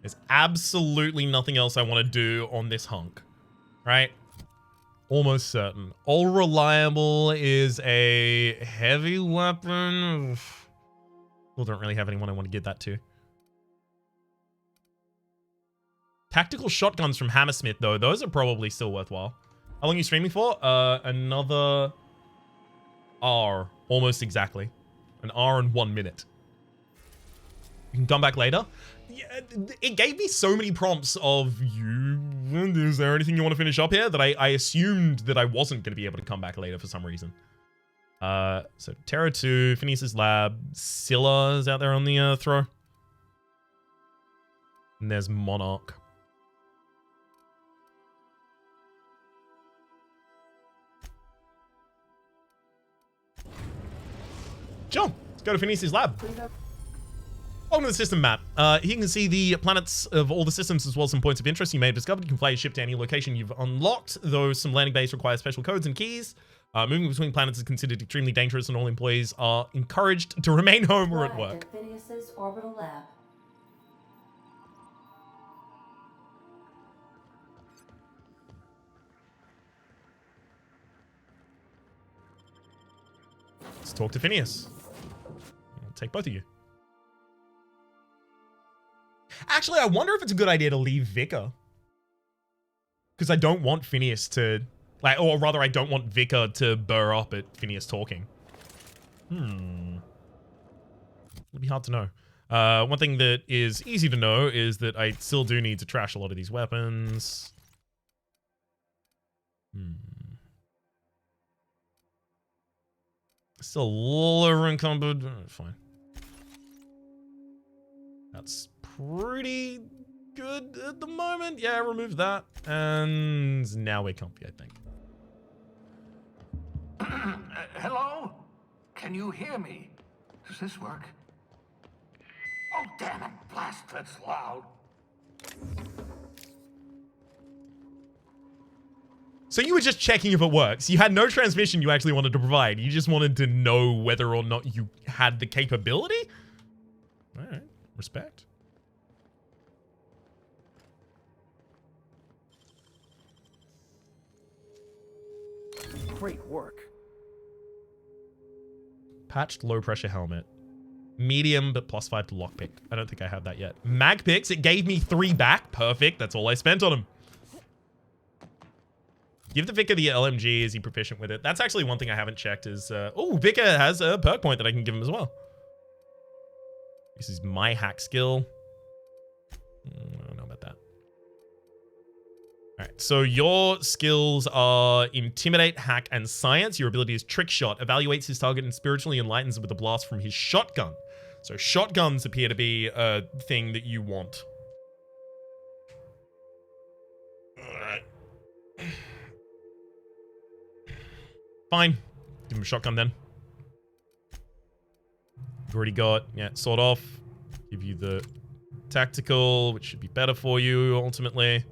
There's absolutely nothing else I want to do on this hunk, right? Almost certain. All reliable is a heavy weapon. Still don't really have anyone I want to give that to. Tactical shotguns from Hammersmith, though. Those are probably still worthwhile. How long are you streaming for? Another hour. Almost exactly. An hour and 1 minute. You can come back later. Yeah, it gave me so many prompts of you. Is there anything you want to finish up here? That I assumed that I wasn't going to be able to come back later for some reason. So Terra 2, Phineas's Lab, Scylla is out there on the throw. And there's Monarch. Sure, let's go to Phineas's Lab. Welcome to the system map. Here you can see the planets of all the systems as well as some points of interest you may have discovered. You can fly your ship to any location you've unlocked, though some landing bays require special codes and keys. Moving between planets is considered extremely dangerous and all employees are encouraged to remain home or at work. Phineas's orbital lab. Let's talk to Phineas. I'll take both of you. Actually, I wonder if it's a good idea to leave Vicar. Because I don't want Phineas to... like, or rather, I don't want Vicar to burr up at Phineas talking. It'll be hard to know. One thing that is easy to know is that I still do need to trash a lot of these weapons. Still a little over encumbered. Fine. That's pretty good at the moment. Yeah, remove that. And now we're comfy, I think. Hello? Can you hear me? Does this work? Oh, damn it. Blast, that's loud. So you were just checking if it works. You had no transmission you actually wanted to provide. You just wanted to know whether or not you had the capability? All right. Respect. Great work. Patched low pressure helmet. Medium, but +5 to lockpick. I don't think I have that yet. Mag picks, it gave me 3 back. Perfect. That's all I spent on him. Give the Vicar the LMG. Is he proficient with it? That's actually one thing I haven't checked is... oh, Vicar has a perk point that I can give him as well. This is my hack skill. I don't know about that. Alright, so your skills are Intimidate, Hack, and Science. Your ability is Trick Shot. Evaluates his target and spiritually enlightens it with a blast from his shotgun. So shotguns appear to be a thing that you want. Alright. Fine. Give him a shotgun then. You've already got, yeah, sawed off. Give you the tactical, which should be better for you ultimately.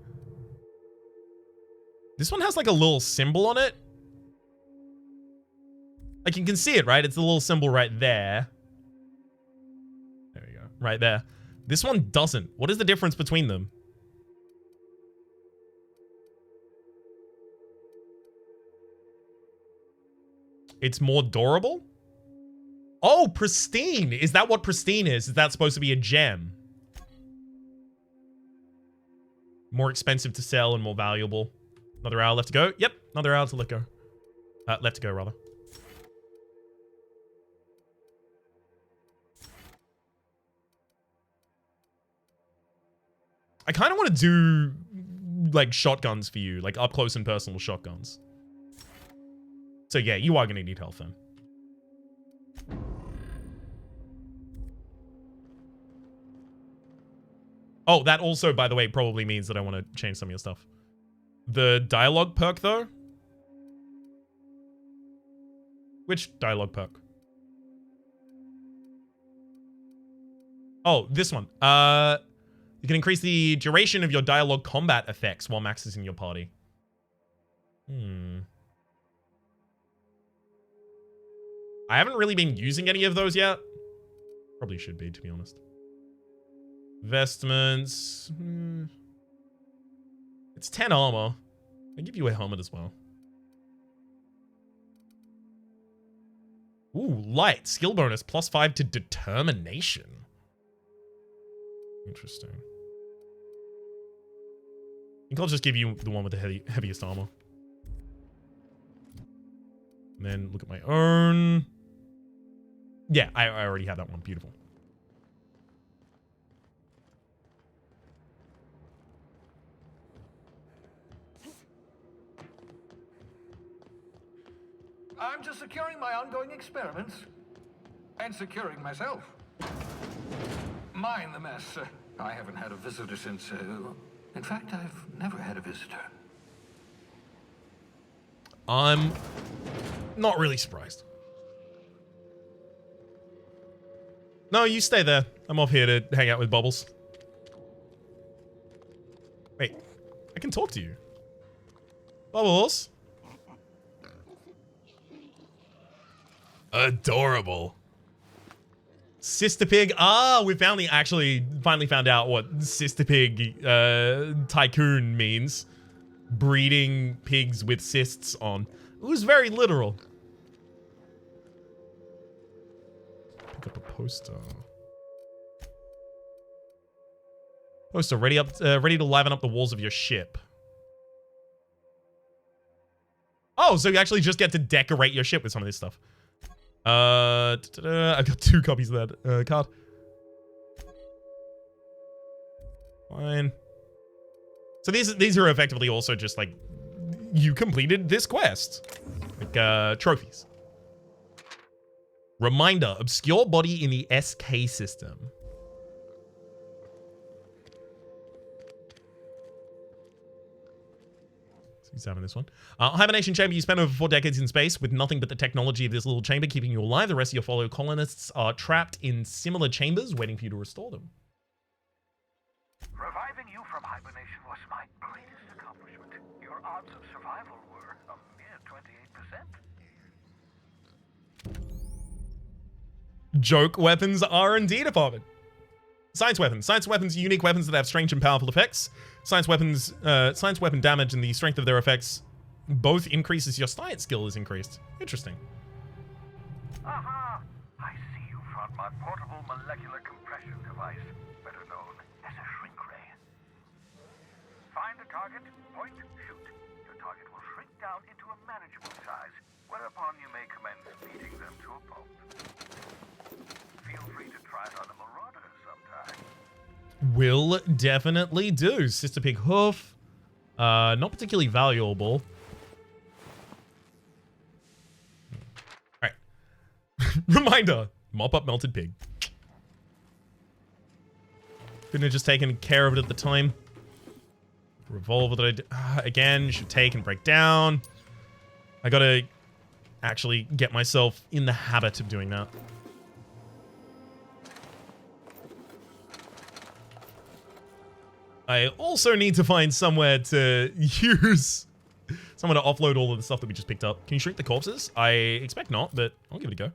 This one has like a little symbol on it. Like you can see it, right? It's a little symbol right there. There we go. Right there. This one doesn't. What is the difference between them? It's more durable? Oh, pristine. Is that what pristine is? Is that supposed to be a gem? More expensive to sell and more valuable. Another hour left to go. Yep, another hour to let go. Left to go, rather. I kind of want to do, like, shotguns for you. Like, up close and personal shotguns. So, yeah, you are going to need health, then. Oh, that also, by the way, probably means that I want to change some of your stuff. The dialogue perk, though? Which dialogue perk? Oh, this one. You can increase the duration of your dialogue combat effects while Max is in your party. I haven't really been using any of those yet. Probably should be, to be honest. Vestments. It's 10 armor. I give you a helmet as well. Ooh, light. Skill bonus. +5 to determination. Interesting. I think I'll just give you the one with the heaviest armor. And then look at my own. Yeah, I already had that one. Beautiful. I'm just securing my ongoing experiments. And securing myself. Mind the mess. I haven't had a visitor since... in fact, I've never had a visitor. I'm not really surprised. No, you stay there. I'm off here to hang out with Bubbles. Wait, I can talk to you. Bubbles? Adorable. Sister Pig. Ah, we finally found out what Sister Pig Tycoon means. Breeding pigs with cysts on. It was very literal. Pick up a poster. Poster ready to liven up the walls of your ship. Oh, so you actually just get to decorate your ship with some of this stuff. I've got 2 copies of that card. Fine. So these are effectively also just like you completed this quest, like trophies. Reminder: obscure body in the SK system. Examine this one. Hibernation chamber. You spent over 4 decades in space with nothing but the technology of this little chamber keeping you alive. The rest of your fellow colonists are trapped in similar chambers waiting for you to restore them. Reviving you from hibernation was my greatest accomplishment. Your odds of survival were a mere 28%. Joke weapons R&D department. Science weapons. Science weapons are unique weapons that have strange and powerful effects. Science weapon damage and the strength of their effects both increases your science skill is increased. Interesting. Aha! I see you found my portable molecular compression device, better known as a Shrinkray. Find a target, point, shoot. Your target will shrink down into a manageable size, whereupon you may commence beating them to a pulp. Feel free to try it on a marauder sometime. Will definitely do. Sister Pig hoof. Not particularly valuable. Alright. Reminder. Mop up melted pig. Couldn't have just taken care of it at the time. Revolver that again, should take and break down. I gotta actually get myself in the habit of doing that. I also need to find somewhere to use... somewhere to offload all of the stuff that we just picked up. Can you shrink the corpses? I expect not, but I'll give it a go.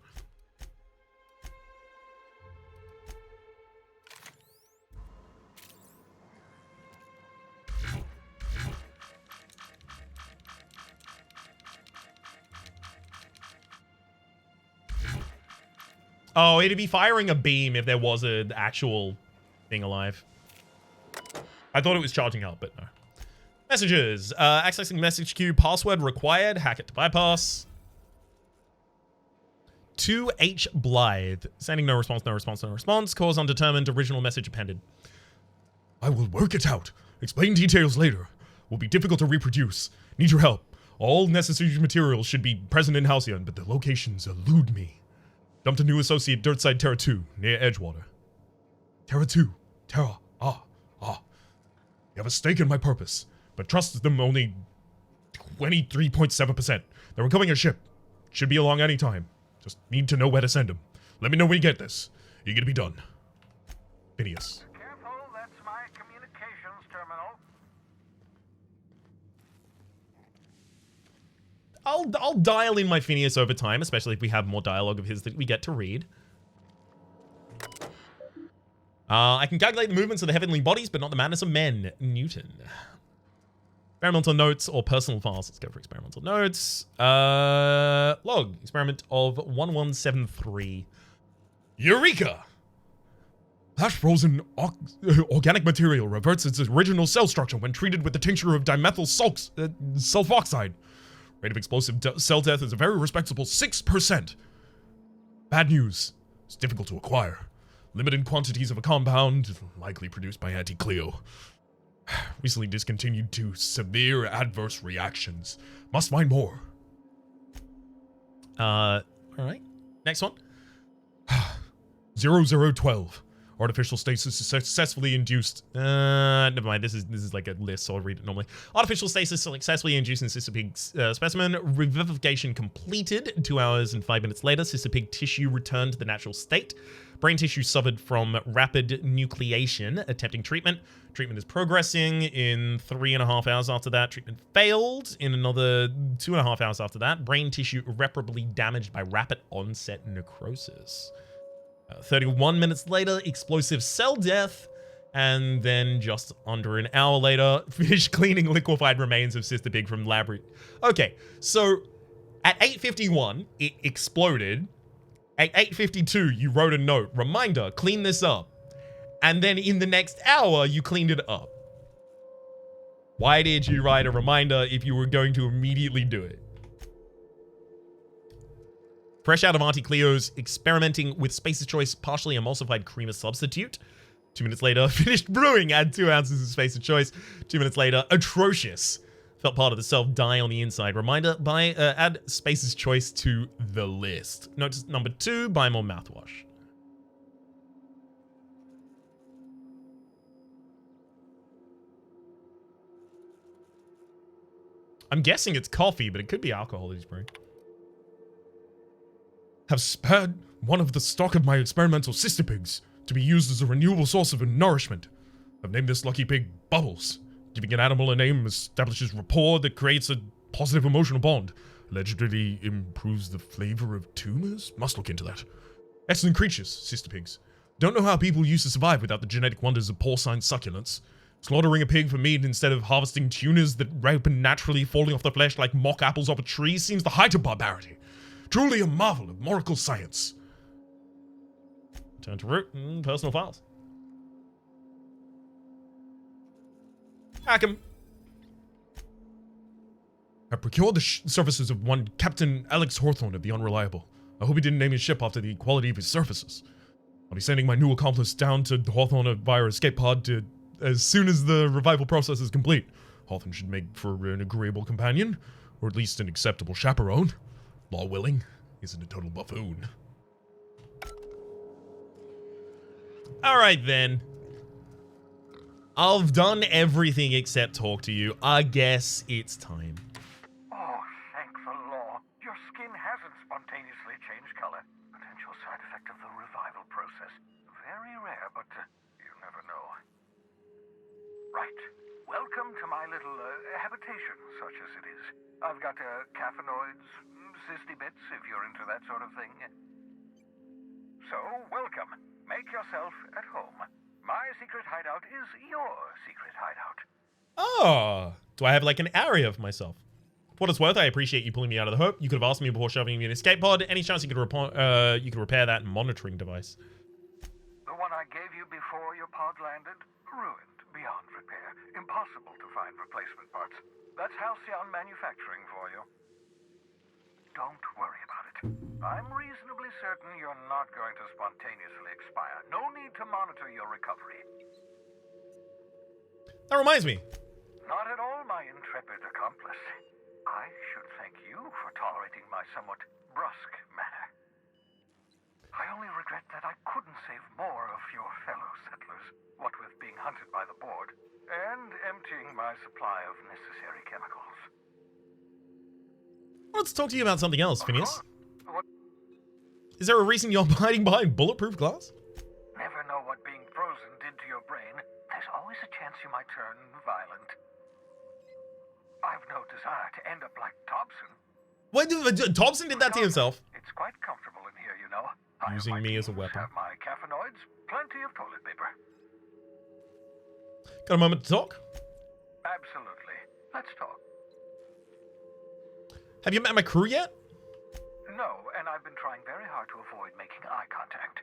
Oh, it'd be firing a beam if there was an actual thing alive. I thought it was charging up, but no. Messages. Accessing message queue. Password required. Hack it to bypass. 2H Blythe. Sending no response, no response, no response. Cause undetermined. Original message appended. I will work it out. Explain details later. Will be difficult to reproduce. Need your help. All necessary materials should be present in Halcyon, but the locations elude me. Dumped a new associate Dirtside Terra 2 near Edgewater. Terra 2. Terra. You have a stake in my purpose, but trust them only 23.7%. They're recovering a ship. Should be along any time. Just need to know where to send them. Let me know when you get this. You're gonna be done. Phineas. Careful, that's my communications terminal. I'll dial in my Phineas over time, especially if we have more dialogue of his that we get to read. I can calculate the movements of the heavenly bodies, but not the madness of men. Newton. Experimental notes or personal files. Let's go for experimental notes. Log. Experiment of 1173. Eureka! That frozen organic material reverts its original cell structure when treated with the tincture of dimethyl sulfoxide. Rate of explosive cell death is a very respectable 6%. Bad news. It's difficult to acquire. Limited quantities of a compound, likely produced by Anti-Cleo. Recently discontinued due to severe adverse reactions. Must find more. Alright. Next one. 0012. Artificial stasis is successfully induced. Never mind. This is like a list, so I'll read it normally. Artificial stasis successfully induced in Cystopig specimen. Revivification completed. 2 hours and 5 minutes later, Cystopig tissue returned to the natural state. Brain tissue suffered from rapid nucleation. Attempting treatment. Treatment is progressing. In 3.5 hours after that, treatment failed. In another 2.5 hours after that, brain tissue irreparably damaged by rapid onset necrosis. 31 minutes later, explosive cell death. And then just under an hour later, finish cleaning liquefied remains of Sister Pig from laboratory. Okay, so at 8:51, it exploded. At 8:52, you wrote a note. Reminder, clean this up. And then in the next hour, you cleaned it up. Why did you write a reminder if you were going to immediately do it? Fresh out of Auntie Cleo's experimenting with Spacer's Choice partially emulsified creamer substitute. 2 minutes later, finished brewing, add 2 ounces of Spacer's Choice. 2 minutes later, atrocious. Felt part of the self die on the inside. Reminder, add Spacer's Choice to the list. Notice number 2, buy more mouthwash. I'm guessing it's coffee, but it could be alcohol he's brewing. Have spared one of the stock of my experimental sister pigs to be used as a renewable source of nourishment. I've named this lucky pig Bubbles. Giving an animal a name establishes rapport that creates a positive emotional bond. Allegedly improves the flavor of tumors? Must look into that. Excellent creatures, sister pigs. Don't know how people used to survive without the genetic wonders of porcine succulents. Slaughtering a pig for meat instead of harvesting tunas that ripen naturally falling off the flesh like mock apples off a tree seems the height of barbarity. Truly a marvel of moral science. Turn to root and personal files. Hack him. I procured the services of one Captain Alex Hawthorne of the Unreliable. I hope he didn't name his ship after the quality of his services. I'll be sending my new accomplice down to Hawthorne via escape pod as soon as the revival process is complete. Hawthorne should make for an agreeable companion, or at least an acceptable chaperone. Law willing, isn't a total buffoon. Alright then. I've done everything except talk to you. I guess it's time. Oh, thank the law. Your skin hasn't spontaneously changed color. Potential side effect of the revival process. Very rare, but you never know. Right. Welcome to my little habitation, such as it is. I've got caffeinoids, cysty bits, if you're into that sort of thing. So, welcome. Make yourself at home. My secret hideout is your secret hideout. Oh, do I have like an area of myself? For what it's worth, I appreciate you pulling me out of the hoop. You could have asked me before shoving me in an escape pod. Any chance you could repair that monitoring device? The one I gave you before your pod landed? Ruined, beyond repair. Impossible to find replacement parts. That's Halcyon Manufacturing for you. Don't worry about it. I'm reasonably certain you're not going to spontaneously expire. No need to monitor your recovery. That reminds me. Not at all, my intrepid accomplice. I should thank you for tolerating my somewhat brusque manner. I only regret that I couldn't save more of your fellow settlers, what with being hunted by the board, and emptying my supply of necessary chemicals. Let's talk to you about something else, Phineas. What? Is there a reason you're hiding behind bulletproof glass? Never know what being frozen did to your brain. There's always a chance you might turn violent. I've no desire to end up like Thompson. What? Thompson did that to himself. It's quite comfortable in here, you know. I Using have my me as a beans, weapon. have my caffeinoids, plenty of toilet paper. Got a moment to talk? Absolutely. Let's talk. Have you met my crew yet? No, and I've been trying very hard to avoid making eye contact.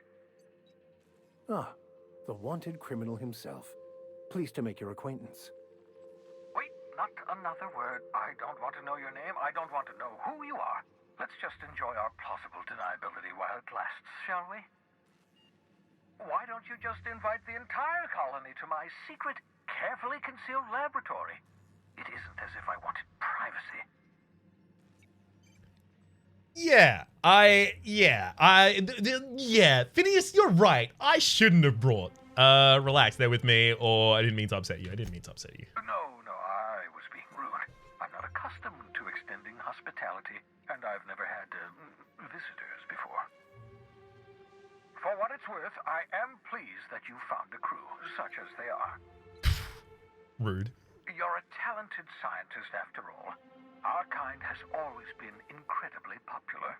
Ah, the wanted criminal himself. Pleased to make your acquaintance. Wait, not another word. I don't want to know your name. I don't want to know who you are. Let's just enjoy our plausible deniability while it lasts, shall we? Why don't you just invite the entire colony to my secret, carefully concealed laboratory? It isn't as if I wanted privacy. Yeah, Phineas, you're right. I shouldn't have brought. Relax, they're with me, or I didn't mean to upset you. No, I was being rude. I'm not accustomed to extending hospitality, and I've never had visitors before. For what it's worth, I am pleased that you found a crew, such as they are. Rude. You're a talented scientist, after all. Our kind has always been incredibly popular.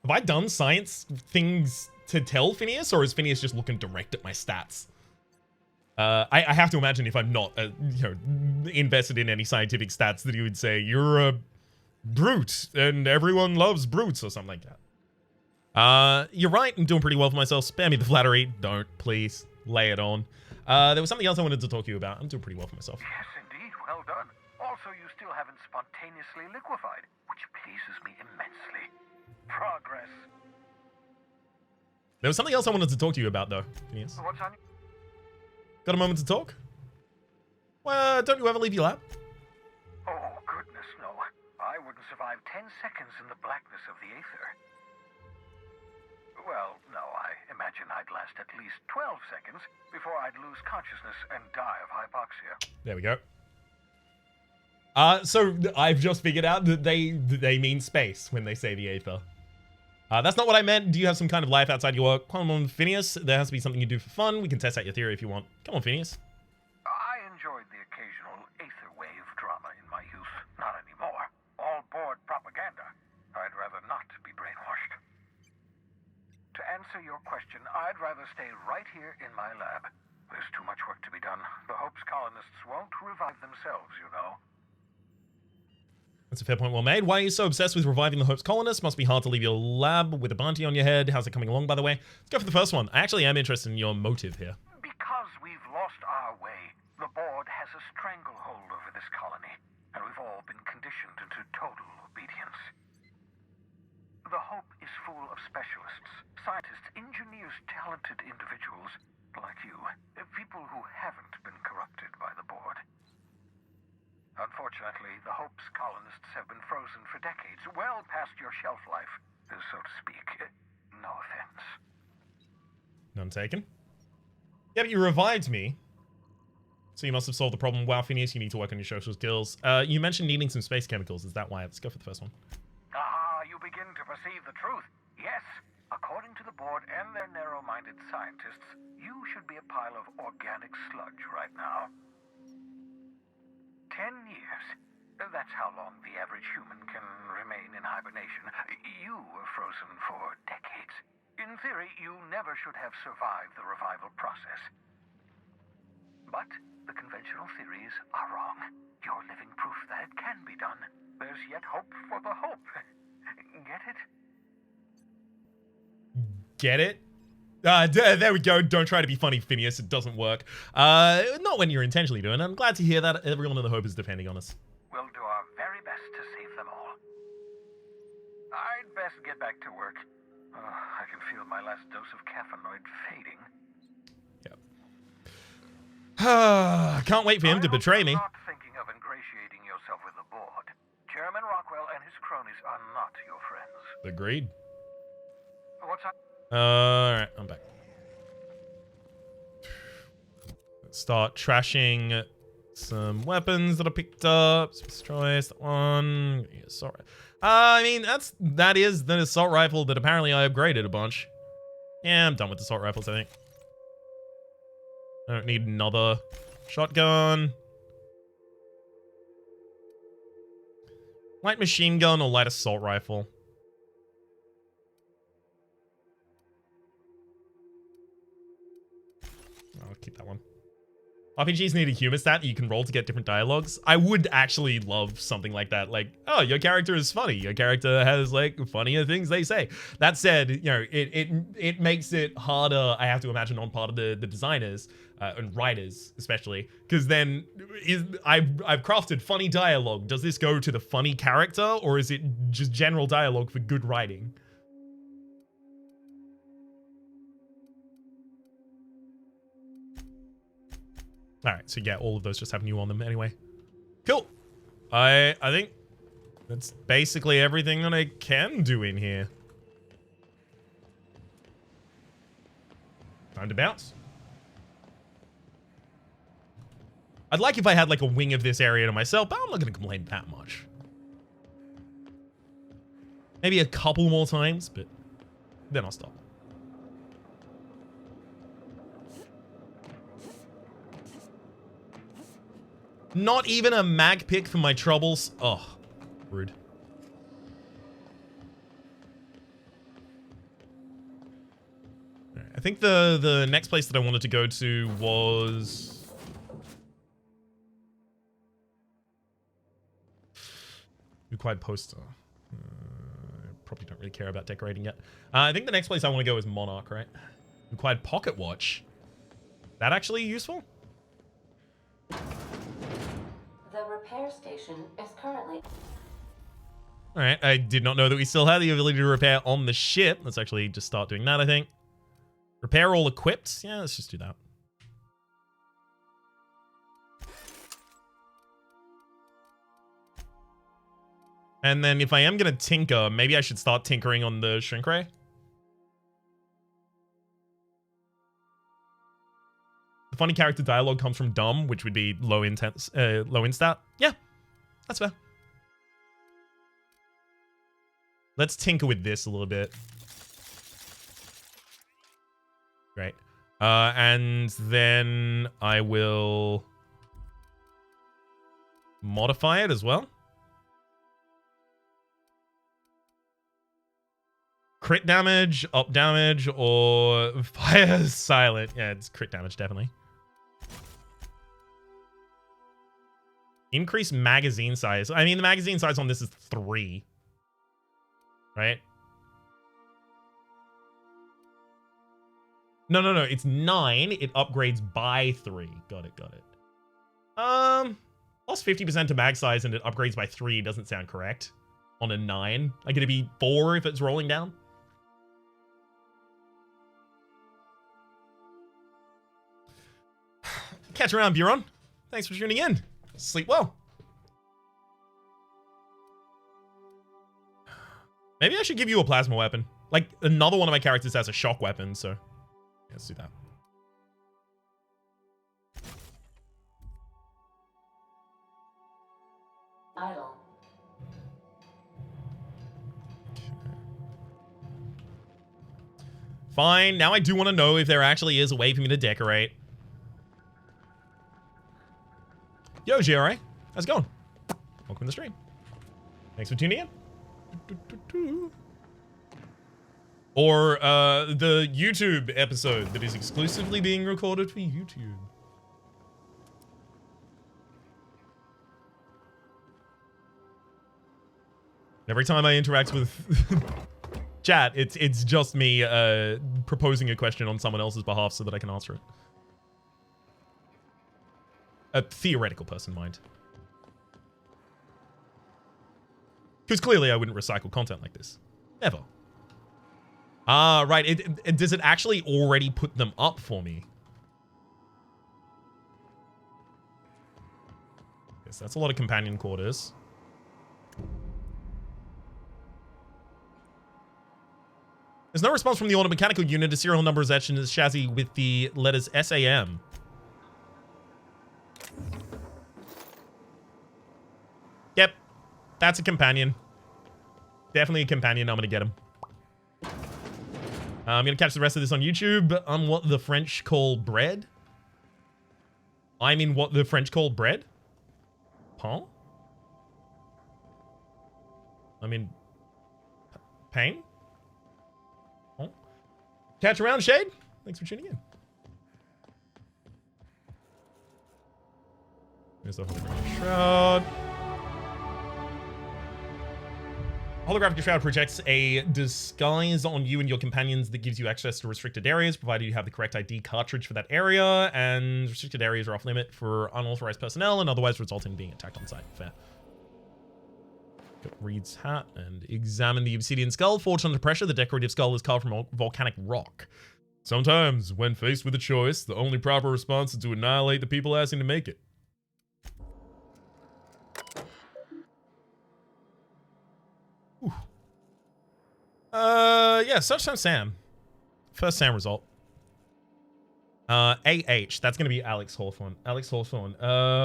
Have I done science things to tell Phineas, or is Phineas just looking direct at my stats? I have to imagine if I'm not, invested in any scientific stats, that he would say, you're a brute, and everyone loves brutes, or something like that. You're right, I'm doing pretty well for myself. Spare me the flattery. Don't, please. Lay it on. There was something else I wanted to talk to you about. I'm doing pretty well for myself. Yes, indeed. Well done. Also, you still haven't spontaneously liquefied, which pleases me immensely. Progress. There was something else I wanted to talk to you about, though, Phineas. What's on? Got a moment to talk? Well, don't you ever leave your lab? Oh, goodness, no. I wouldn't survive 10 seconds in the blackness of the aether. Well, no, I imagine I'd last at least 12 seconds before I'd lose consciousness and die of hypoxia. There we go. So I've just figured out that they mean space when they say the aether. That's not what I meant. Do you have some kind of life outside your work? Come on, Phineas. There has to be something you do for fun. We can test out your theory if you want. Come on, Phineas. I enjoyed the occasional aether wave drama in my youth. Not anymore. All board propaganda. I'd rather not be brainwashed. To answer your question, I'd rather stay right here in my lab. There's too much work to be done. The Hope's colonists won't revive themselves, you know. That's a fair point, well made. Why are you so obsessed with reviving the Hope's colonists? Must be hard to leave your lab with a bounty on your head. How's it coming along, by the way? Let's go for the first one. I actually am interested in your motive here. Because we've lost our way, the board has a stranglehold over this colony, and we've all been conditioned into total obedience. The Hope is full of specialists, scientists, engineers, talented individuals like you, people who haven't been corrupted by the board. Unfortunately, the Hope's colonists have been frozen for decades, well past your shelf life, so to speak. No offense. None taken. Yeah, but you revived me. So you must have solved the problem. Wow, Phineas, you need to work on your social skills. You mentioned needing some space chemicals. Is that why? Let's go for the first one. Ah, you begin to perceive the truth. Yes, according to the board and their narrow-minded scientists, you should be a pile of organic sludge right now. 10 years. That's how long the average human can remain in hibernation. You were frozen for decades. In theory, you never should have survived the revival process. But the conventional theories are wrong. You're living proof that it can be done. There's yet hope for the Hope. Get it? Get it? There we go. Don't try to be funny, Phineas. It doesn't work. Not when you're intentionally doing it. I'm glad to hear that everyone in the Hope is depending on us. We'll do our very best to save them all. I'd best get back to work. I can feel my last dose of caffeinoid fading. Yep. Can't wait for him to betray me. You're not thinking of ingratiating yourself with the board. Chairman Rockwell and his cronies are not your friends. Agreed. What's up? Alright, I'm back. Let's start trashing some weapons that I picked up. Some destroys, that one. Yeah, sorry. I mean, that is the assault rifle that apparently I upgraded a bunch. Yeah, I'm done with assault rifles, I think. I don't need another shotgun. Light machine gun or light assault rifle? I'll keep that one. RPGs need a humor stat that you can roll to get different dialogues. I would actually love something like that. Like, oh, your character is funny. Your character has like funnier things they say. That said, you know, it makes it harder, I have to imagine, on part of the designers and writers especially, because then I've crafted funny dialogue. Does this go to the funny character, or is it just general dialogue for good writing? All right, so yeah, all of those just have new on them anyway. Cool. I think that's basically everything that I can do in here. Time to bounce. I'd like if I had like a wing of this area to myself, but I'm not going to complain that much. Maybe a couple more times, but then I'll stop. Not even a mag pick for my troubles. Oh, rude. Right, I think the next place that I wanted to go to was... Required poster. Probably don't really care about decorating yet. I think the next place I want to go is Monarch, right? Required pocket watch. That actually useful? The repair station is currently... Alright, I did not know that we still had the ability to repair on the ship. Let's actually just start doing that, I think. Repair all equipped? Yeah, let's just do that. And then if I am going to tinker, maybe I should start tinkering on the Shrinkray. The funny character dialogue comes from dumb, which would be low instat. Yeah, that's fair. Let's tinker with this a little bit. Great. And then I will modify it as well. Crit damage, up damage, or fire silent. Yeah, it's crit damage, definitely. Increase magazine size. I mean, the magazine size on this is 3. Right? No. It's 9. It upgrades by 3. Got it. Plus 50% to mag size and it upgrades by 3 doesn't sound correct. On a 9. Like, it'd be 4 if it's rolling down. Catch you around, Buron. Thanks for tuning in. Sleep well. Maybe I should give you a plasma weapon. Like, another one of my characters has a shock weapon, so... Yeah, let's do that. Idle. Fine. Now I do want to know if there actually is a way for me to decorate. Yo, GRA. How's it going? Welcome to the stream. Thanks for tuning in. Or the YouTube episode that is exclusively being recorded for YouTube. Every time I interact with chat, it's just me proposing a question on someone else's behalf so that I can answer it. A theoretical person, mind. Because clearly I wouldn't recycle content like this. Ever. Ah, right. Does it actually already put them up for me? Yes, that's a lot of companion quarters. There's no response from the automechanical unit. A serial number is etched in his chassis with the letters SAM. Yep, that's a companion. Definitely a companion. I'm gonna get him. I'm gonna catch the rest of this on YouTube. On what the French call bread. I'm in what the French call bread. Pain? I mean, pain? Oh. Catch around, Shade? Thanks for tuning in. Here's the holographic shroud. Holographic shroud projects a disguise on you and your companions that gives you access to restricted areas, provided you have the correct ID cartridge for that area, and restricted areas are off limit for unauthorized personnel and otherwise result in being attacked on sight. Fair. Got Reed's hat and examine the obsidian skull. Forged under pressure, the decorative skull is carved from volcanic rock. Sometimes, when faced with a choice, the only proper response is to annihilate the people asking to make it. Yeah, search time Sam. First Sam result. AH, that's gonna be Alex Hawthorne. Alex Hawthorne,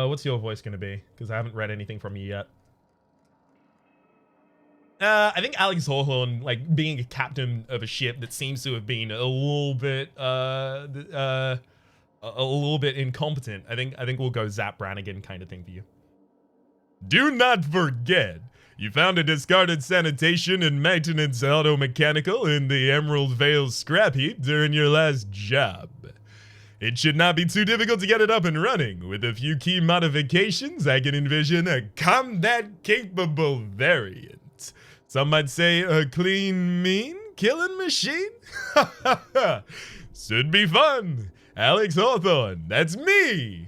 what's your voice gonna be? Because I haven't read anything from you yet. I think Alex Hawthorne, like, being a captain of a ship that seems to have been a little bit incompetent. I think we'll go Zap Brannigan kind of thing for you. Do not forget, you found a discarded sanitation and maintenance auto mechanical in the Emerald Vale scrap heap during your last job. It should not be too difficult to get it up and running. With a few key modifications, I can envision a combat-capable variant. Some might say a clean, mean killing machine? Should be fun. Alex Hawthorne, that's me!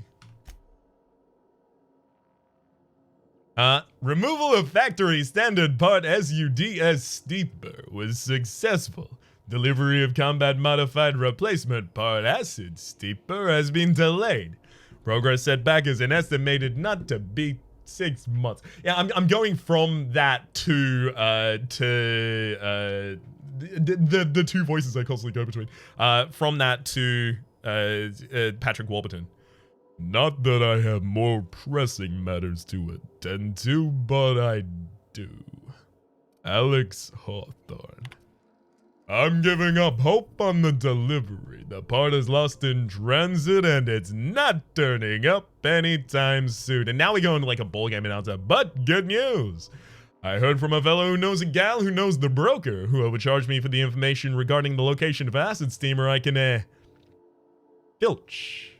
Removal of factory standard part SUDS steeper was successful. Delivery of combat modified replacement part acid steeper has been delayed. Progress setback is an estimated not to be 6 months. Yeah, I'm going from that to the two voices I constantly go between. From that to Patrick Warburton. Not that I have more pressing matters to attend to, but I do. Alex Hawthorne. I'm giving up hope on the delivery. The part is lost in transit and it's not turning up anytime soon. And now we go into like a bowl game announcer, but good news. I heard from a fellow who knows a gal who knows the broker who will charge me for the information regarding the location of acid steamer I can, filch.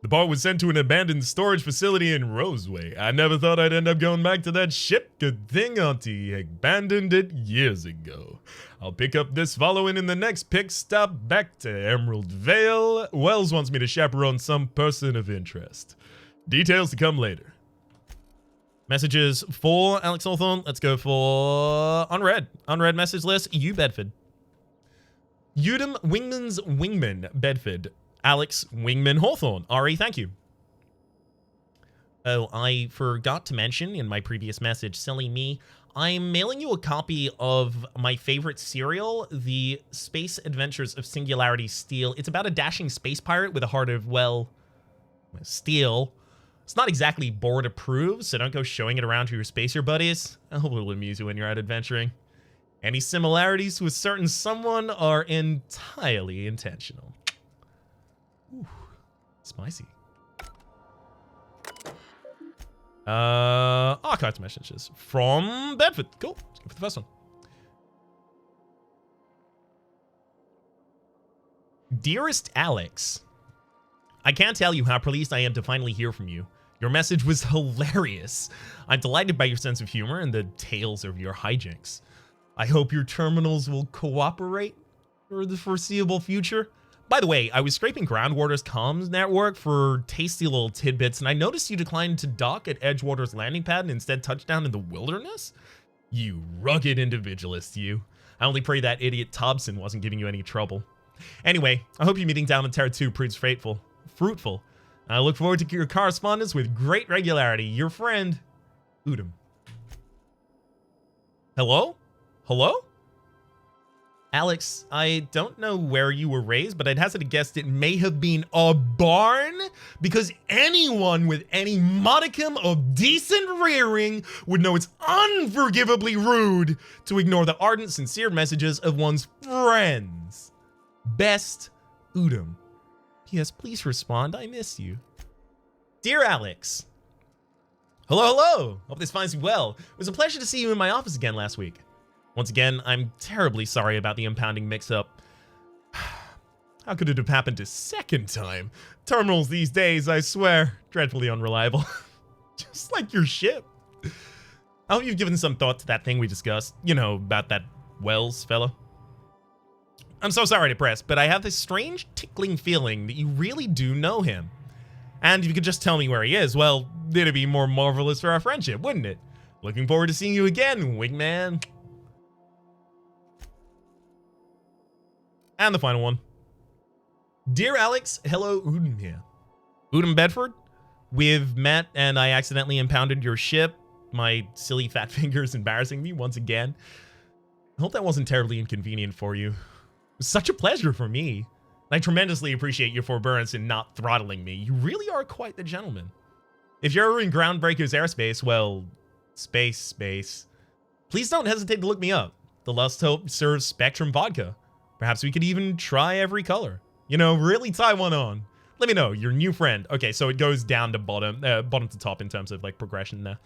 The part was sent to an abandoned storage facility in Roseway. I never thought I'd end up going back to that ship. Good thing Auntie abandoned it years ago. I'll pick up this following in the next pick stop back to Emerald Vale. Wells wants me to chaperone some person of interest. Details to come later. Messages for Alex Hawthorne. Let's go for unread. Unread message list. You Bedford. Udom Wingman's Wingman Bedford. Alex Wingman Hawthorne. Ari, thank you. Oh, I forgot to mention in my previous message, silly me, I'm mailing you a copy of my favorite serial, The Space Adventures of Singularity Steel. It's about a dashing space pirate with a heart of, well, steel. It's not exactly board approved, so don't go showing it around to your spacer buddies. I hope it'll amuse you when you're out adventuring. Any similarities to a certain someone are entirely intentional. Ooh, spicy. Archived messages from Bedford. Cool. Let's go for the first one. Dearest Alex, I can't tell you how pleased I am to finally hear from you. Your message was hilarious. I'm delighted by your sense of humor and the tales of your hijinks. I hope your terminals will cooperate for the foreseeable future. By the way, I was scraping Groundwater's comms network for tasty little tidbits, and I noticed you declined to dock at Edgewater's landing pad and instead touched down in the wilderness? You rugged individualist, you. I only pray that idiot Thompson wasn't giving you any trouble. Anyway, I hope your meeting down in Terra 2 proves fruitful. I look forward to your correspondence with great regularity. Your friend, Udom. Hello? Hello? Alex, I don't know where you were raised, but I'd hazard a guess it may have been a barn, because anyone with any modicum of decent rearing would know it's unforgivably rude to ignore the ardent, sincere messages of one's friends. Best, Udom. P.S. Please respond, I miss you. Dear Alex, Hello, hello! Hope this finds you well. It was a pleasure to see you in my office again last week. Once again, I'm terribly sorry about the impounding mix-up. How could it have happened a second time? Terminals these days, I swear, dreadfully unreliable. Just like your ship. I hope you've given some thought to that thing we discussed. You know, about that Wells fellow. I'm so sorry to press, but I have this strange tickling feeling that you really do know him. And if you could just tell me where he is, well, it'd be more marvelous for our friendship, wouldn't it? Looking forward to seeing you again, wingman. And the final one. Dear Alex, hello Udon here. Udon Bedford? We've met and I accidentally impounded your ship. My silly fat fingers embarrassing me once again. I hope that wasn't terribly inconvenient for you. It was such a pleasure for me. I tremendously appreciate your forbearance in not throttling me. You really are quite the gentleman. If you're ever in Groundbreaker's airspace, well, space, please don't hesitate to look me up. The Lust Hope serves Spectrum vodka. Perhaps we could even try every color. You know, really tie one on. Let me know, your new friend. Okay, so it goes down to bottom to top in terms of like progression there.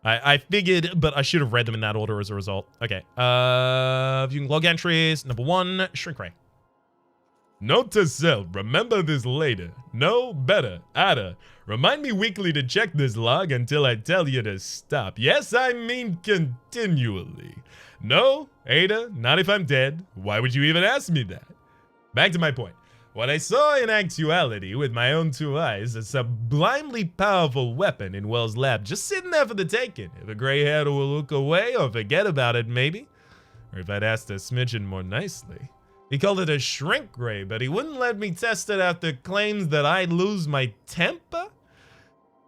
I figured, but I should have read them in that order as a result. Okay, viewing log entries. Number 1, Shrinkray. Note to self, remember this later. No, better, Ada. Remind me weekly to check this log until I tell you to stop. Yes, I mean continually. No, Ada, not if I'm dead. Why would you even ask me that? Back to my point. What I saw in actuality with my own 2 eyes, a sublimely powerful weapon in Wells' lab, just sitting there for the taking. If a gray-haired will look away or forget about it, maybe. Or if I'd asked a smidgen more nicely. He called it a Shrinkray, but he wouldn't let me test it after claims that I'd lose my temper?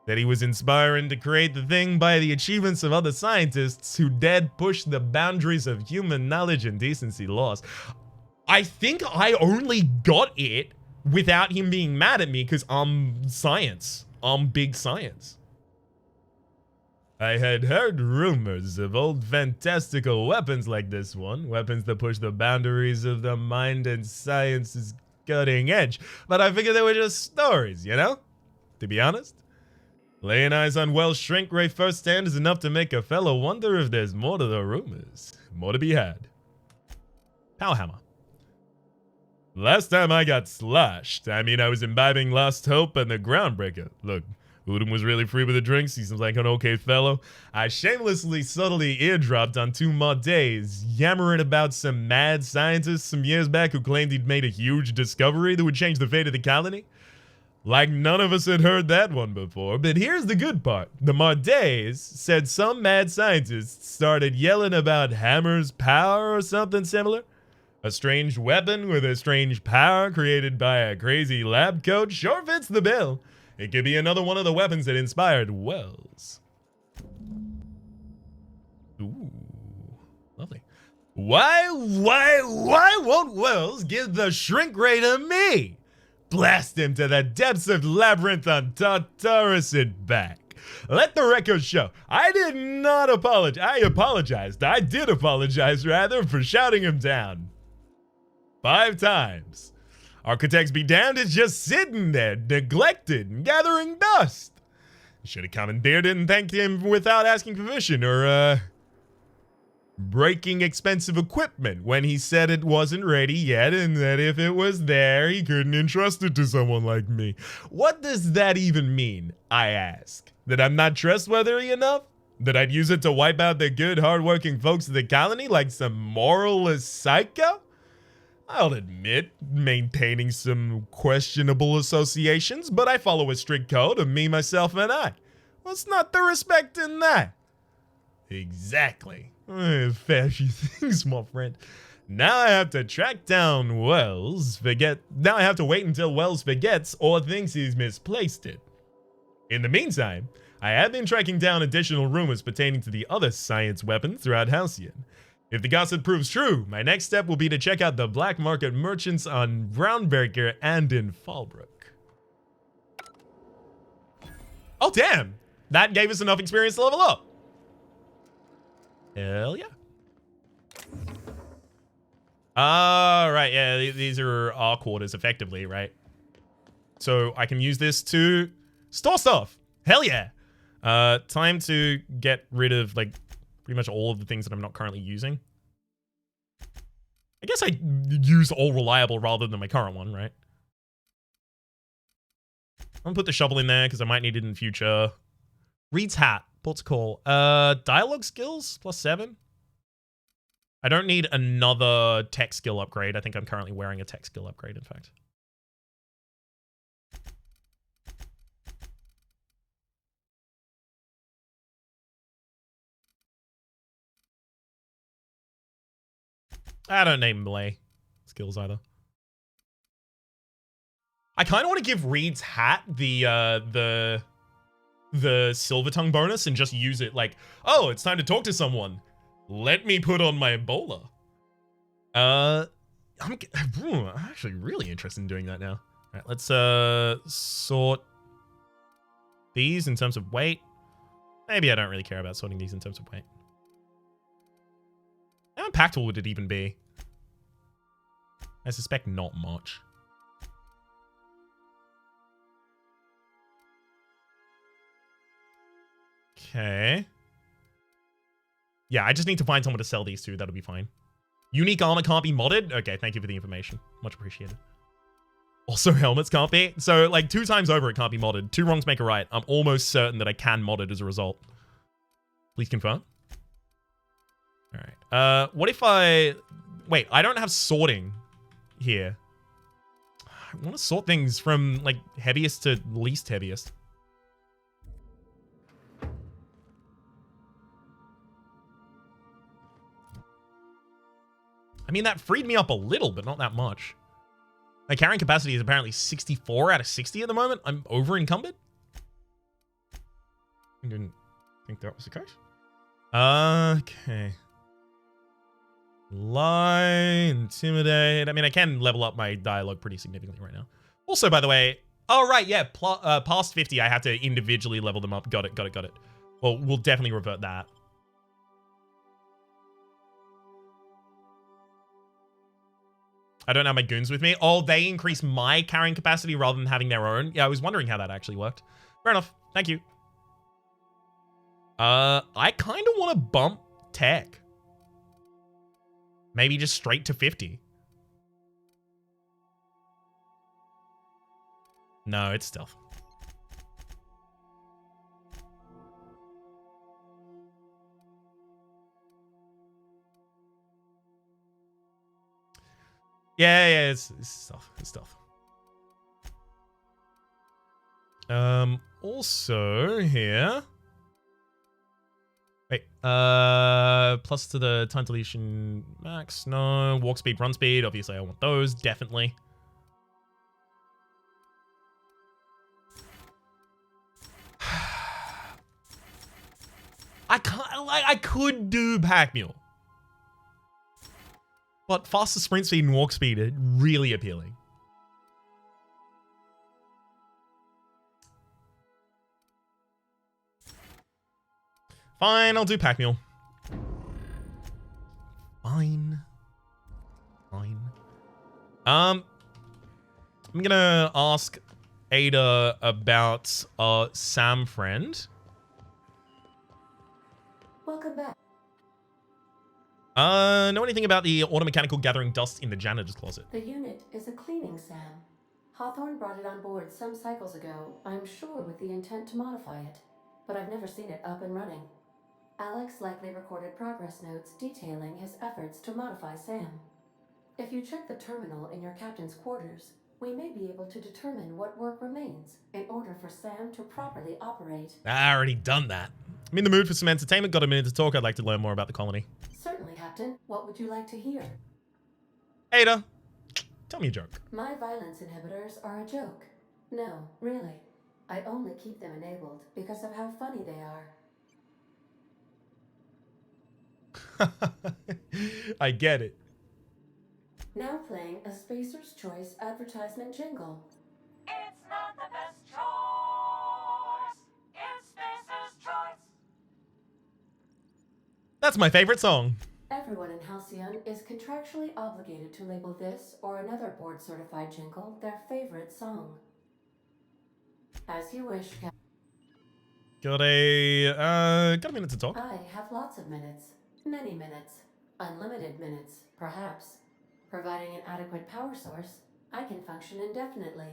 That he was inspiring to create the thing by the achievements of other scientists who dared push the boundaries of human knowledge and decency laws. I think I only got it without him being mad at me because I'm science. I'm big science. I had heard rumors of old fantastical weapons like this one, weapons that push the boundaries of the mind and science's cutting edge, but I figured they were just stories, you know? To be honest, laying eyes on Wells' Shrinkray firsthand is enough to make a fellow wonder if there's more to the rumors. More to be had. Powerhammer. Last time I got sloshed, I mean I was imbibing Lost Hope and the Groundbreaker. Look, Udon was really free with the drinks. He seems like an okay fellow. I shamelessly, subtly eardropped on 2 more days, yammering about some mad scientist some years back who claimed he'd made a huge discovery that would change the fate of the colony. Like none of us had heard that one before, but here's the good part. The Mardays said some mad scientists started yelling about Hammer's power or something similar. A strange weapon with a strange power created by a crazy lab coat sure fits the bill. It could be another one of the weapons that inspired Wells. Ooh, lovely. Why won't Wells give the Shrinkray to me? Blast him to the depths of Labyrinth on Tartarus and back. Let the record show. I did not apologize. I apologized. I did apologize, rather, for shouting him down. 5 times. Architects be damned, it's just sitting there, neglected and gathering dust. Should have commandeered it and thanked him without asking permission, or, breaking expensive equipment when he said it wasn't ready yet and that if it was there, he couldn't entrust it to someone like me. What does that even mean, I ask? That I'm not trustworthy enough? That I'd use it to wipe out the good, hardworking folks of the colony like some moralless psycho? I'll admit, maintaining some questionable associations, but I follow a strict code of me, myself, and I. What's not the respect in that? Exactly. Fashy things, my friend. Now I have to track down Wells, now I have to wait until Wells forgets or thinks he's misplaced it. In the meantime, I have been tracking down additional rumors pertaining to the other science weapons throughout Halcyon. If the gossip proves true, my next step will be to check out the black market merchants on Groundbreaker and in Fallbrook. Oh, damn! That gave us enough experience to level up. Hell yeah. Alright, yeah, these are our quarters, effectively, right? So I can use this to store stuff. Hell yeah. Time to get rid of, like, pretty much all of the things that I'm not currently using. I guess I use all reliable rather than my current one, right? I'm gonna put the shovel in there because I might need it in the future. Reed's hat. What's it called? Dialogue skills +7. I don't need another tech skill upgrade. I think I'm currently wearing a tech skill upgrade, in fact. I don't name melee skills either. I kind of want to give Reed's hat the silver tongue bonus and just use it like, oh, it's time to talk to someone. Let me put on my bowler. I'm actually really interested in doing that now. All right, let's sort these in terms of weight. Maybe I don't really care about sorting these in terms of weight. How impactful would it even be? I suspect not much. Okay. Yeah, I just need to find someone to sell these to. That'll be fine. Unique armor can't be modded? Okay, thank you for the information. Much appreciated. Also, helmets can't be. So, like, 2 times over, it can't be modded. 2 wrongs make a right. I'm almost certain that I can mod it as a result. Please confirm. All right. What if I... Wait, I don't have sorting here. I want to sort things from, like, heaviest to least heaviest. I mean, that freed me up a little, but not that much. My carrying capacity is apparently 64 out of 60 at the moment. I'm over encumbered. I didn't think that was the case. Okay. Lie, intimidate. I mean, I can level up my dialogue pretty significantly right now. Also, by the way, oh, right, yeah, past 50, I have to individually level them up. Got it. Well, we'll definitely revert that. I don't have my goons with me. Oh, they increase my carrying capacity rather than having their own. Yeah, I was wondering how that actually worked. Fair enough. Thank you. I kind of want to bump tech. Maybe just straight to 50. No, it's stealth. Yeah, it's stealth. It's stealth. Also here. Wait, plus to the time deletion max. No, walk speed, run speed. Obviously, I want those, definitely. I could do pack mule. But faster sprint speed and walk speed are really appealing. Fine, I'll do pack mule. Fine. I'm gonna ask Ada about Sam friend. Welcome back. Know anything about the automechanical gathering dust in the janitor's closet? The unit is a cleaning SAM. Hawthorne brought it on board some cycles ago, I'm sure with the intent to modify it. But I've never seen it up and running. Alex likely recorded progress notes detailing his efforts to modify SAM. If you check the terminal in your captain's quarters, we may be able to determine what work remains in order for SAM to properly operate. I already done that. I'm in the mood for some entertainment. Got a minute to talk. I'd like to learn more about the colony. Certainly, Captain. What would you like to hear? Ada, tell me a joke. My violence inhibitors are a joke. No, really. I only keep them enabled because of how funny they are. I get it. Now playing a Spacer's Choice advertisement jingle. It's not the best choice. It's Spacer's choice. That's my favorite song. Everyone in Halcyon is contractually obligated to label this or another board-certified jingle their favorite song. As you wish, Captain. got a minute to talk. I have lots of minutes. Many minutes. Unlimited minutes, perhaps. Providing an adequate power source, I can function indefinitely.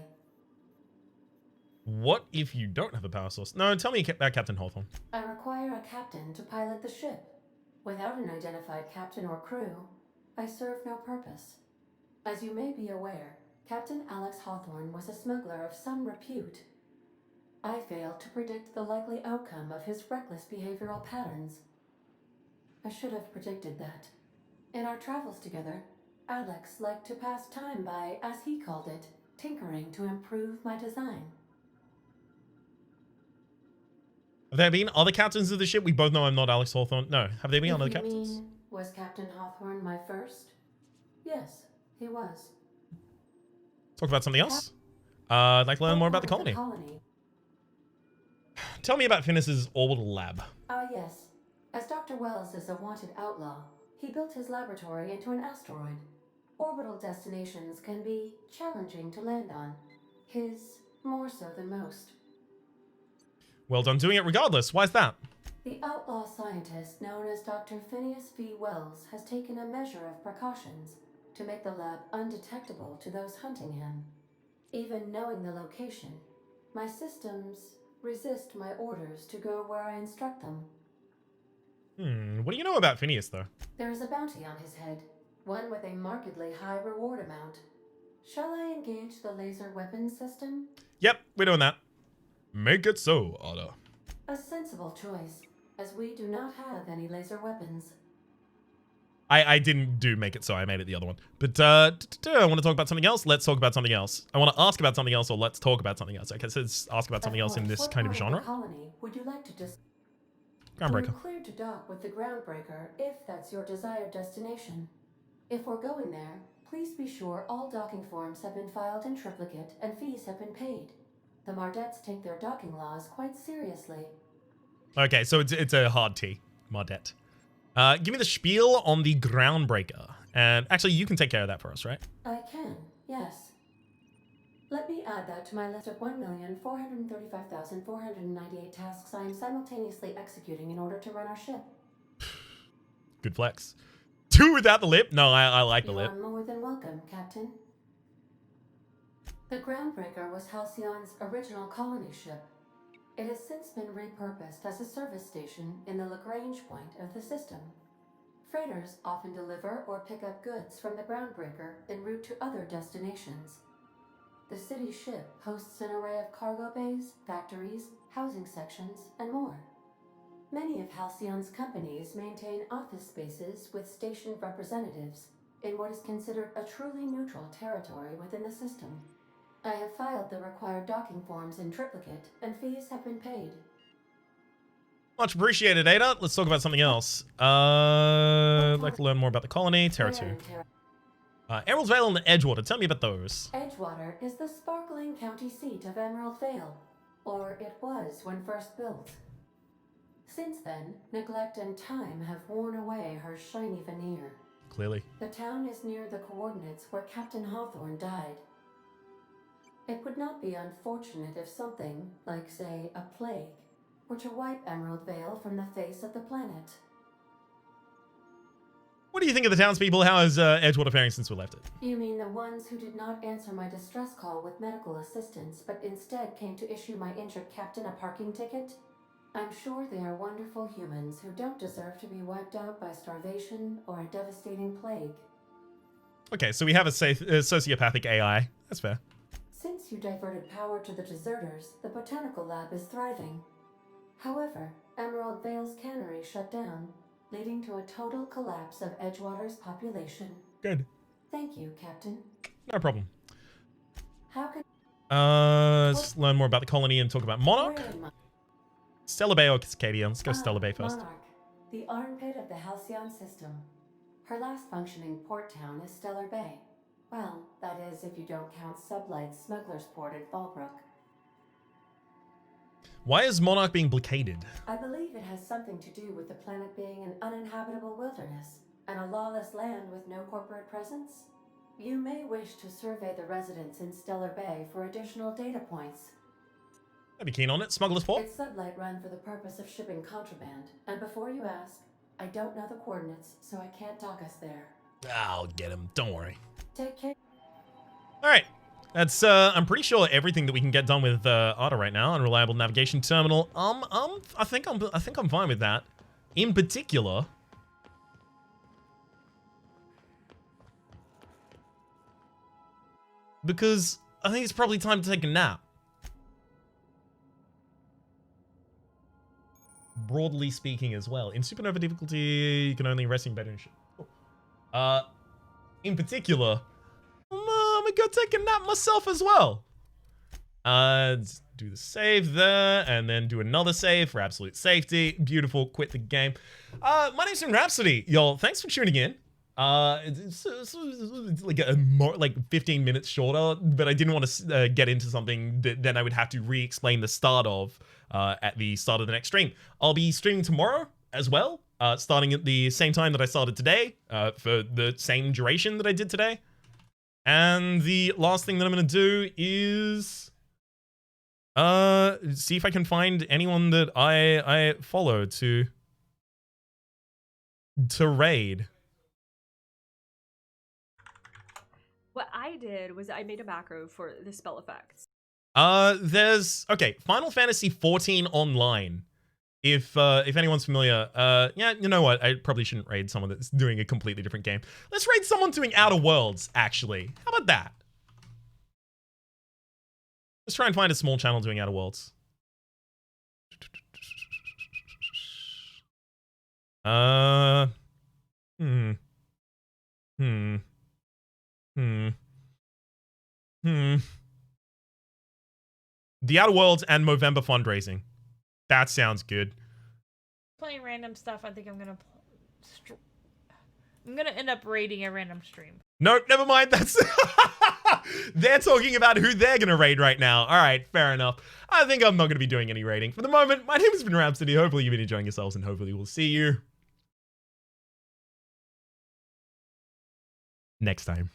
What if you don't have a power source? No, tell me about Captain Hawthorne. I require a captain to pilot the ship. Without an identified captain or crew, I serve no purpose. As you may be aware, Captain Alex Hawthorne was a smuggler of some repute. I failed to predict the likely outcome of his reckless behavioral patterns. I should have predicted that. In our travels together, Alex liked to pass time by, as he called it, tinkering to improve my design. Have there been other captains of the ship? We both know I'm not Alex Hawthorne. No. Have there been If other you captains? mean, was Captain Hawthorne my first? Yes, he was. Talk about something else? I'd like to learn more about the colony. Tell me about Finis's orbital lab. Ah, yes. As Dr. Wells is a wanted outlaw, he built his laboratory into an asteroid. Orbital destinations can be challenging to land on. His more so than most. Well done doing it regardless. Why's that? The outlaw scientist known as Dr. Phineas V. Wells has taken a measure of precautions to make the lab undetectable to those hunting him. Even knowing the location, my systems resist my orders to go where I instruct them. What do you know about Phineas, though? There is a bounty on his head, one with a markedly high reward amount. Shall I engage the laser weapons system? Yep, we're doing that. Make it so, Otter. A sensible choice, as we do not have any laser weapons. I didn't do make it so, I made it the other one. But I want to talk about something else. Let's talk about something else. I want to ask about something else, or let's talk about something else. I guess let's ask about something else in this kind of genre. Colony would you like to Groundbreaker. We're cleared to dock with the Groundbreaker if that's your desired destination. If we're going there, please be sure all docking forms have been filed in triplicate and fees have been paid. The Mardettes take their docking laws quite seriously. Okay, so it's a hard T, Mardette. Give me the spiel on the Groundbreaker. And actually, you can take care of that for us, right? I can, yes. Let me add that to my list of 1,435,498 tasks I am simultaneously executing in order to run our ship. Good flex. 2 without the lip? No, I like the lip. You are more than welcome, Captain. The Groundbreaker was Halcyon's original colony ship. It has since been repurposed as a service station in the Lagrange point of the system. Freighters often deliver or pick up goods from the Groundbreaker en route to other destinations. The city ship hosts an array of cargo bays, factories, housing sections, and more. Many of Halcyon's companies maintain office spaces with stationed representatives in what is considered a truly neutral territory within the system. I have filed the required docking forms in triplicate, and fees have been paid. Much appreciated, Ada. Let's talk about something else. I'd like to learn more about the colony. Terra 2. Emerald Vale and Edgewater. Tell me about those. Edgewater is the sparkling county seat of Emerald Vale, or it was when first built. Since then, neglect and time have worn away her shiny veneer. Clearly. The town is near the coordinates where Captain Hawthorne died. It would not be unfortunate if something, like say a plague, were to wipe Emerald Vale from the face of the planet. What do you think of the townspeople? How is Edgewater faring since we left it? You mean the ones who did not answer my distress call with medical assistance, but instead came to issue my injured captain a parking ticket? I'm sure they are wonderful humans who don't deserve to be wiped out by starvation or a devastating plague. Okay, so we have a sociopathic AI. That's fair. Since you diverted power to the deserters, the botanical lab is thriving. However, Emerald Vale's cannery shut down, leading to a total collapse of Edgewater's population. Good. Thank you, Captain. No problem. How can Let's learn more about the colony and talk about Monarch. Where am I? Stella Bay or Cascadia? Let's go Stella Bay first. Monarch, the armpit of the Halcyon system. Her last functioning port town is Stellar Bay. Well, that is if you don't count Sublight's Smuggler's Port in Fallbrook. Why is Monarch being blockaded? I believe it has something to do with the planet being an uninhabitable wilderness and a lawless land with no corporate presence. You may wish to survey the residents in Stellar Bay for additional data points. I'd be keen on it. Smuggler's Port. It's sublight run for the purpose of shipping contraband. And before you ask, I don't know the coordinates, so I can't dock us there. I'll get him. Don't worry. Take care. All right. That's, I'm pretty sure everything that we can get done with, ARTA right now. Unreliable navigation terminal. I think I'm fine with that. In particular, because I think it's probably time to take a nap. Broadly speaking as well. In supernova difficulty, you can only rest in bed and shit. Cool. In particular, I'm gonna go take a nap myself as well. Do the save there, and then do another save for absolute safety. Beautiful, quit the game. My name's Rhapsody. Y'all, thanks for tuning in. It's like 15 minutes shorter, but I didn't want to get into something that then I would have to re-explain the start of at the start of the next stream. I'll be streaming tomorrow as well, starting at the same time that I started today, for the same duration that I did today. And the last thing that I'm going to do is see if I can find anyone that I follow to raid. What I did was I made a macro for the spell effects. There's Final Fantasy 14 online. If anyone's familiar, yeah, you know what? I probably shouldn't raid someone that's doing a completely different game. Let's raid someone doing Outer Worlds, actually. How about that? Let's try and find a small channel doing Outer Worlds. The Outer Worlds and Movember fundraising. That sounds good. Playing random stuff. I think I'm gonna end up raiding a random stream. Nope, never mind. That's they're talking about who they're gonna raid right now. All right, fair enough. I think I'm not gonna be doing any raiding for the moment. My name has been Rhapsody. Hopefully you've been enjoying yourselves, and hopefully we'll see you next time.